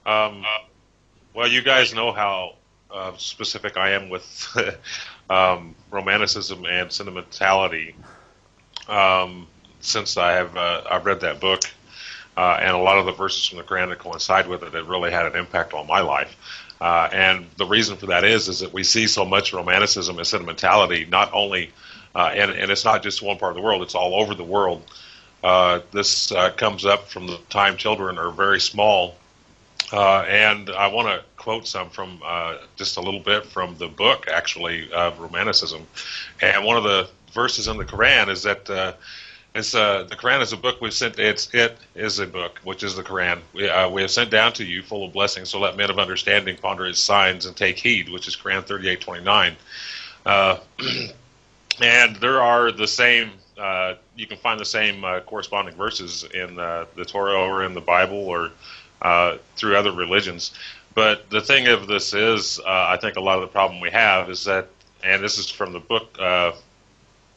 Um, well, you guys know how specific I am with romanticism and sentimentality. Um, since I've read that book, and a lot of the verses from the Quran that coincide with it, it really had an impact on my life. And the reason for that is that we see so much romanticism and sentimentality, not only, and it's not just one part of the world; it's all over the world. This comes up from the time children are very small. And I want to quote some from just a little bit from the book, actually, of Romanticism. And one of the verses in the Quran is that the Quran is a book we've sent. It is a book, which is the Quran. We have sent down to you, full of blessings. So let men of understanding ponder its signs and take heed, which is Quran 38:29. Uh, and there are the same. You can find the same corresponding verses in the Torah or in the Bible or through other religions. But the thing of this is, I think a lot of the problem we have is that, and this is from the book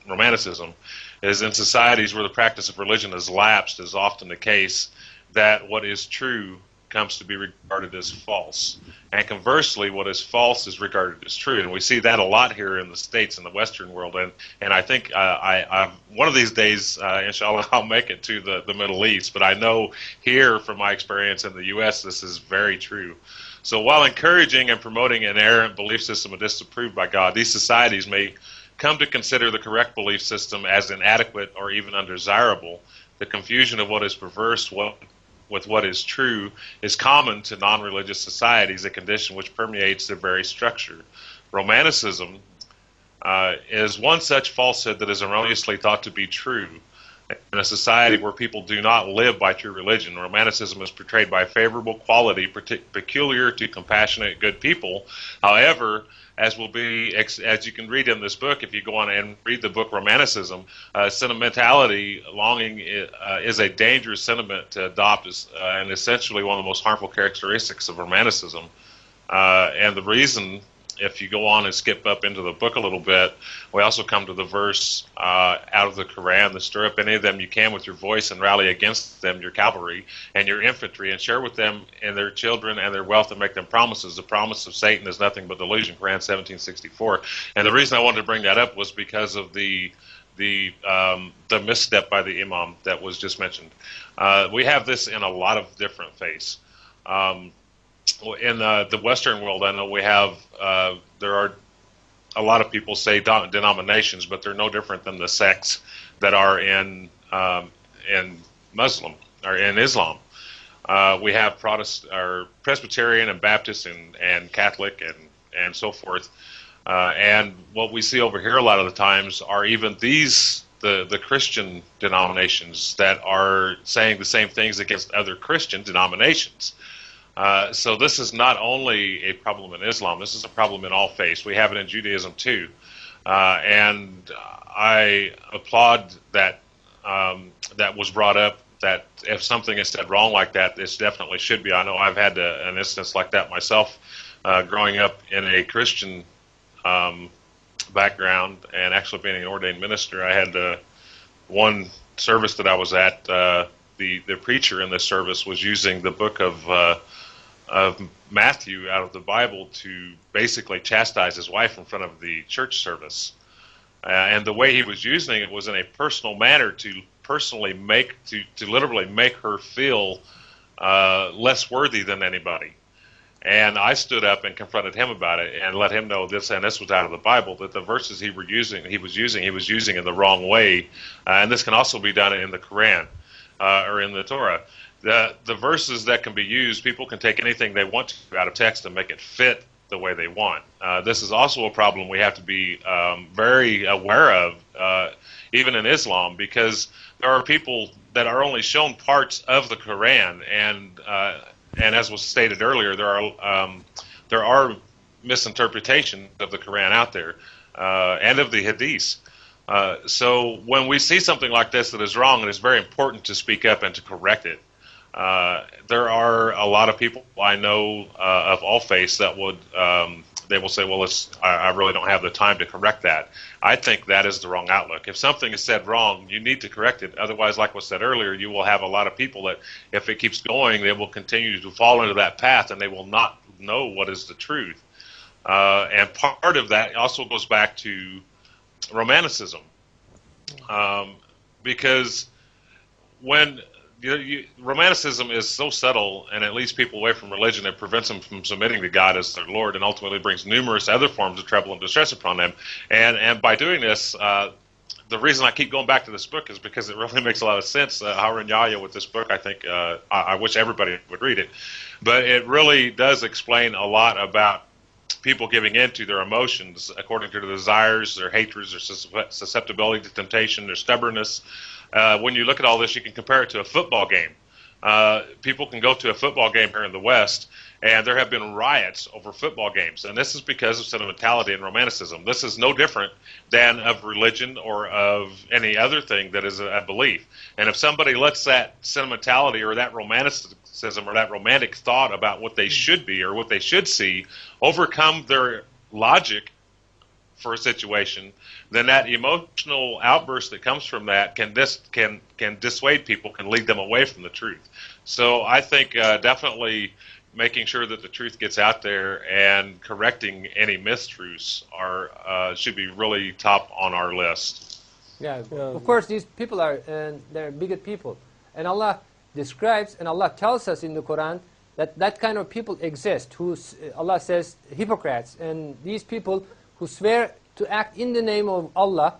Romanticism, is in societies where the practice of religion has lapsed, is often the case that what is true comes to be regarded as false. And conversely, what is false is regarded as true. And we see that a lot here in the States and the Western world. And I think one of these days, inshallah, I'll make it to the Middle East. But I know here, from my experience in the U.S., this is very true. So while encouraging and promoting an errant belief system disapproved by God, these societies may come to consider the correct belief system as inadequate or even undesirable. The confusion of what is perverse, with what is true, is common to non-religious societies, a condition which permeates their very structure. Romanticism is one such falsehood that is erroneously thought to be true. In a society where people do not live by true religion, Romanticism is portrayed by a favorable quality peculiar to compassionate, good people. However, as as you can read in this book, if you go on and read the book Romanticism, sentimentality, longing, is a dangerous sentiment to adopt, and essentially one of the most harmful characteristics of Romanticism. And the reason, if you go on and skip up into the book a little bit, we also come to the verse out of the Quran: to stir up any of them you can with your voice and rally against them your cavalry and your infantry, and share with them and their children and their wealth and make them promises. The promise of Satan is nothing but delusion. Quran 1764. And the reason I wanted to bring that up was because of the misstep by the imam that was just mentioned. We have this in a lot of different faiths. In the Western world, I know we have there are a lot of people say denominations, but they're no different than the sects that are in Muslim or in Islam. We have Protestant or Presbyterian and Baptist and Catholic and so forth. And what we see over here a lot of the times are even the Christian denominations that are saying the same things against other Christian denominations. So this is not only a problem in Islam, this is a problem in all faiths. We have it in Judaism too. And I applaud that that was brought up, that if something is said wrong like that, this definitely should be. I know I've had an instance like that myself growing up in a Christian background and actually being an ordained minister. I had one service that I was at, the preacher in this service was using the book of Matthew out of the Bible to basically chastise his wife in front of the church service. And the way he was using it was in a personal manner to personally to literally make her feel less worthy than anybody. And I stood up and confronted him about it and let him know this, and this was out of the Bible, that the verses he was using in the wrong way. And this can also be done in the Quran or in the Torah. The verses that can be used, people can take anything they want to out of text and make it fit the way they want. This is also a problem we have to be very aware of, even in Islam, because there are people that are only shown parts of the Quran, and as was stated earlier, there are misinterpretations of the Quran out there and of the Hadiths. So when we see something like this that is wrong, it is very important to speak up and to correct it. There are a lot of people I know of all faiths that would they will say, well, I really don't have the time to correct that. I think that is the wrong outlook. If something is said wrong, you need to correct it. Otherwise, like was said earlier, you will have a lot of people that, if it keeps going, they will continue to fall into that path, and they will not know what is the truth. And part of that also goes back to Romanticism, because when Romanticism is so subtle and it leads people away from religion, it prevents them from submitting to God as their Lord, and ultimately brings numerous other forms of trouble and distress upon them. And by doing this, the reason I keep going back to this book is because it really makes a lot of sense. Harun Yahya with this book, I think, I wish everybody would read it, but it really does explain a lot about people giving in to their emotions according to their desires, their hatreds, their susceptibility to temptation, their stubbornness. When you look at all this, you can compare it to a football game. People can go to a football game here in the West, and there have been riots over football games. And this is because of sentimentality and Romanticism. This is no different than of religion or of any other thing that is a belief. And if somebody lets that sentimentality or that romanticism or that romantic thought about what they should be or what they should see overcome their logic for a situation, then that emotional outburst that comes from that can dissuade people, can lead them away from the truth. So I think definitely making sure that the truth gets out there and correcting any mistruths should be really top on our list. Yeah, of course these people they're bigot people, and Allah describes and Allah tells us in the Quran that kind of people exist, who Allah says hypocrites, and these people who swear to act in the name of Allah,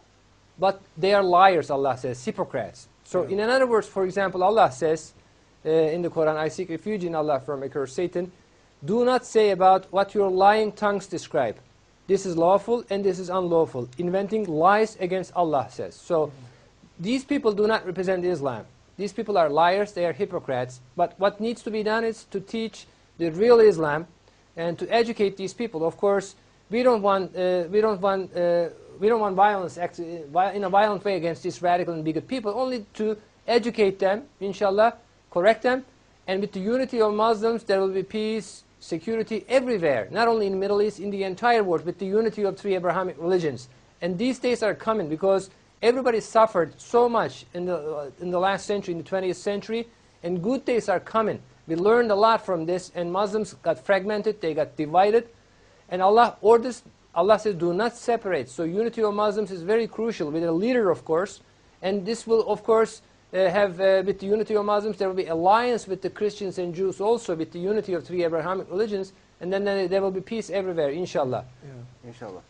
but they are liars, Allah says, hypocrites. So in other words, for example, Allah says in the Quran, I seek refuge in Allah from accursed Satan, do not say about what your lying tongues describe. This is lawful and this is unlawful. Inventing lies against Allah says. So these people do not represent Islam. These people are liars, they are hypocrites. But what needs to be done is to teach the real Islam and to educate these people. Of course, we don't want violence in a violent way against these radical and bigot people, only to educate them, inshallah, correct them, and with the unity of Muslims there will be peace, security everywhere, not only in the Middle East, in the entire world, with the unity of three Abrahamic religions. And these days are coming because everybody suffered so much in the last century, in the 20th century, and good days are coming. We learned a lot from this, and Muslims got fragmented, they got divided, and Allah says do not separate. So unity of Muslims is very crucial, with a leader, of course, and this will, of course, have with the unity of Muslims, there will be alliance with the Christians and Jews also, with the unity of three Abrahamic religions, and then there will be peace everywhere, inshallah. Yeah, inshallah.